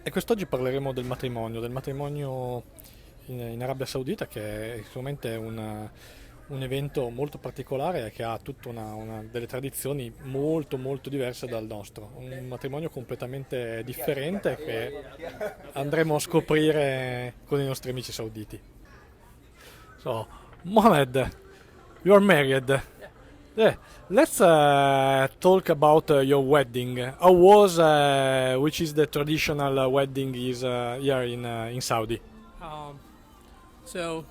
E quest'oggi parleremo del matrimonio in Arabia Saudita, che è sicuramente un evento molto particolare e che ha tutta delle tradizioni molto molto diverse dal nostro. Un matrimonio completamente differente che andremo a scoprire con i nostri amici sauditi. So, Mohamed, you are married. Yeah, let's talk about your wedding. How was, which is the traditional wedding is here in Saudi? Um, so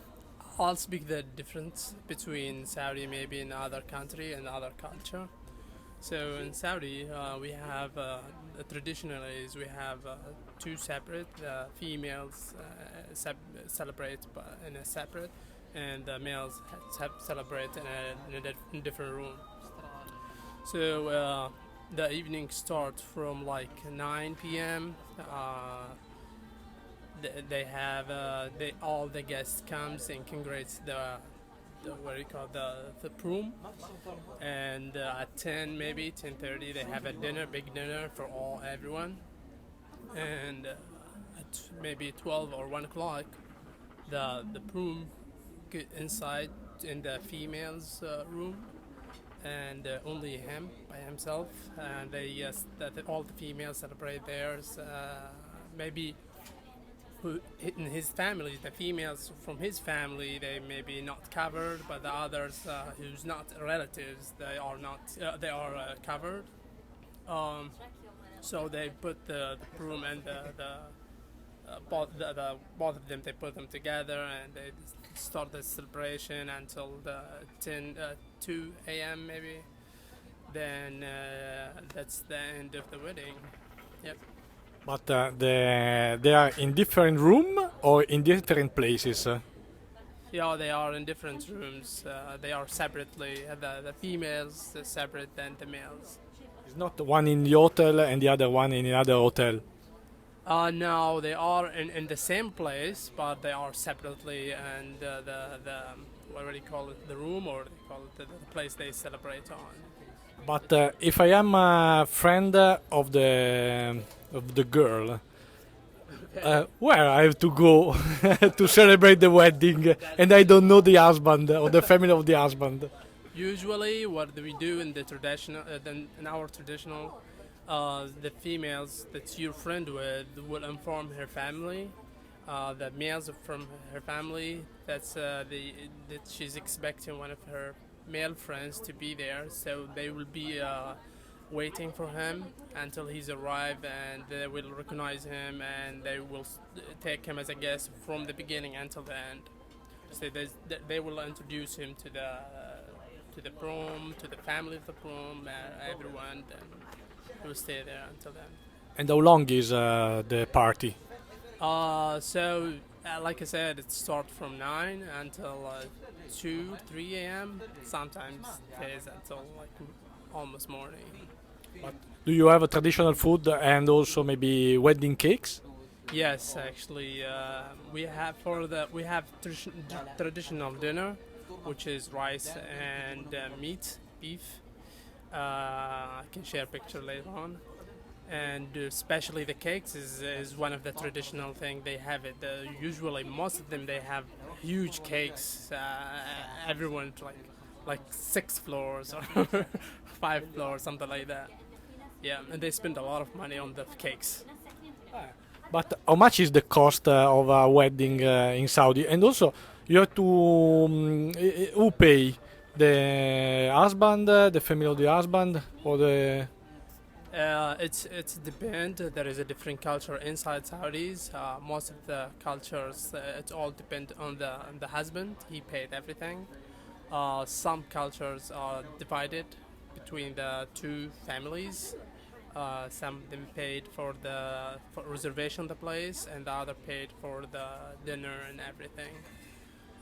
I'll speak the difference between Saudi maybe in other country and other culture. So in Saudi, we have the traditional is we have two separate females celebrate in a separate, and the males celebrate in a different room. So the evening starts from like 9 p.m. They have they all the guests comes and congrats the what do you call the room, and at 10 maybe 10:30 they have a dinner, big dinner for all everyone, and at maybe 12 or 1 o'clock the room get inside in the females room, and only him by himself, and they yes that all the females celebrate theirs, maybe who in his family, the females from his family, they may be not covered, but the others who's not relatives, they are not, they are covered. Um, so they put the broom and both of them, they put them together and they start the celebration until the 2 a.m. maybe. Then that's the end of the wedding. Yep. But they are in different room or in different places. Yeah, they are in different rooms. They are separately. The females separate than the males. It's not one in the hotel and the other one in another hotel. No, they are in the same place, but they are separately. And the what do you call it? The room, or they call it the place they celebrate on. But if I am a friend of the girl, where I have to go to celebrate the wedding, and I don't know the husband or the family of the husband. Usually, what we do in the traditional, in our traditional, the females that you're friend with will inform her family. The males from her family that she's expecting one of her male friends to be there, so they will be waiting for him until he's arrived, and they will recognize him, and they will take him as a guest from the beginning until the end. So they will introduce him to the prom, to the family of the prom, everyone, and he will stay there until then. And how long is the party? Like I said, it starts from 9 until 2, 3 a.m. Sometimes days until like almost morning. Do you have a traditional food and also maybe wedding cakes? Yes, actually, we have traditional dinner, which is rice and meat, beef. I can share a picture later on, and especially the cakes is one of the traditional thing they have it. Usually, most of them they have huge cakes. Everyone like 6 floors or 5 floors, something like that. Yeah, and they spend a lot of money on the cakes. But how much is the cost of a wedding in Saudi? And also, you have to who pay the husband, the family of the husband, or the It's depend. There is a different culture inside Saudis. Most of the cultures, it all depend on the husband. He paid everything. Some cultures are divided between the two families. Some of them paid for reservation of the place, and the other paid for the dinner and everything.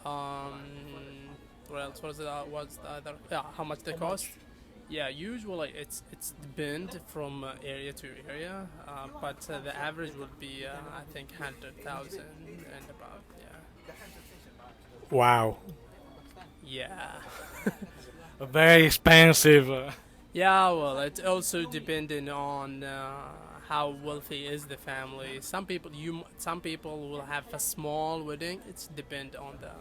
Um, what else was the what's the other? Yeah, how much they cost? Yeah, usually it's depend from area to area, but the average would be I think 100,000 and above. Yeah. wow, Yeah. very expensive. Yeah, well, it also depending on how wealthy is the family. Some people will have a small wedding. It's depend on the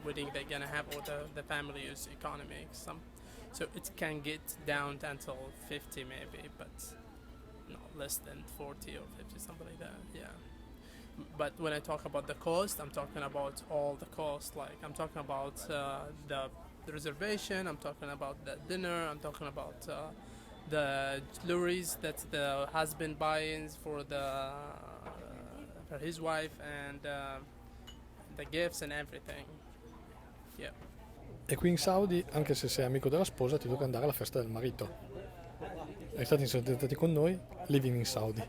wedding they're gonna have or the family's economy. So it can get down to until 50 maybe, but no less than 40 or 50, something like that. Yeah. But when I talk about the cost, I'm talking about all the cost. Like I'm talking about the reservation. I'm talking about the dinner. I'm talking about the jewelries that the husband buys for his wife and the gifts and everything. Yeah. E qui in Saudi, anche se sei amico della sposa, ti tocca andare alla festa del marito. È stati con noi, living in Saudi.